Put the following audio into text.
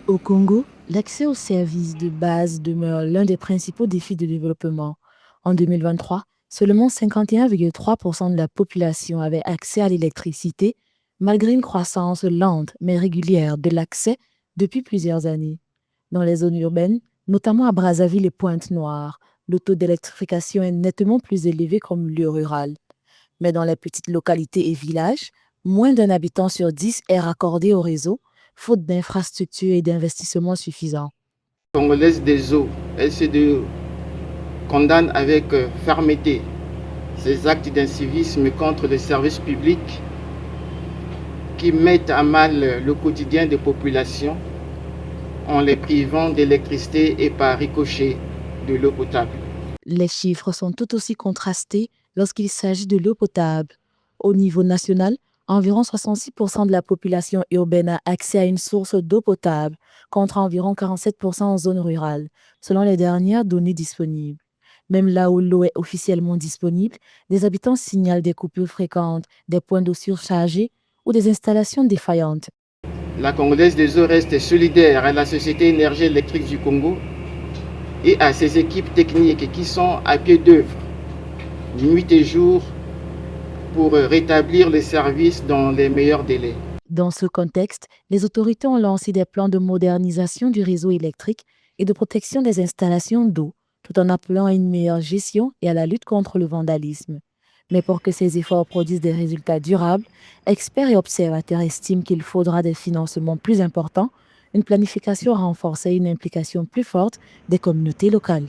Au Congo, l'accès aux services de base demeure l'un des principaux défis de développement. En 2023, seulement 51,3% de la population avait accès à l'électricité, malgré une croissance lente mais régulière de l'accès depuis plusieurs années. Dans les zones urbaines, notamment à Brazzaville et Pointe-Noire, le taux d'électrification est nettement plus élevé qu'en milieu rural. Mais dans les petites localités et villages, moins d'un habitant sur 10 est raccordé au réseau, faute d'infrastructures et d'investissements suffisants. Congolaise des eaux, LCDE, condamne avec fermeté ces actes d'incivisme contre les services publics qui mettent à mal le quotidien des populations en les privant d'électricité et par ricochet de l'eau potable. Les chiffres sont tout aussi contrastés lorsqu'il s'agit de l'eau potable. Au niveau national, environ 66% de la population urbaine a accès à une source d'eau potable, contre environ 47% en zone rurale, selon les dernières données disponibles. Même là où l'eau est officiellement disponible, des habitants signalent des coupures fréquentes, des points d'eau surchargés ou des installations défaillantes. La Congolaise des eaux reste solidaire à la Société énergie électrique du Congo et à ses équipes techniques qui sont à pied d'œuvre, nuit et jour, pour rétablir les services dans les meilleurs délais. Dans ce contexte, les autorités ont lancé des plans de modernisation du réseau électrique et de protection des installations d'eau, tout en appelant à une meilleure gestion et à la lutte contre le vandalisme. Mais pour que ces efforts produisent des résultats durables, experts et observateurs estiment qu'il faudra des financements plus importants, une planification renforcée et une implication plus forte des communautés locales.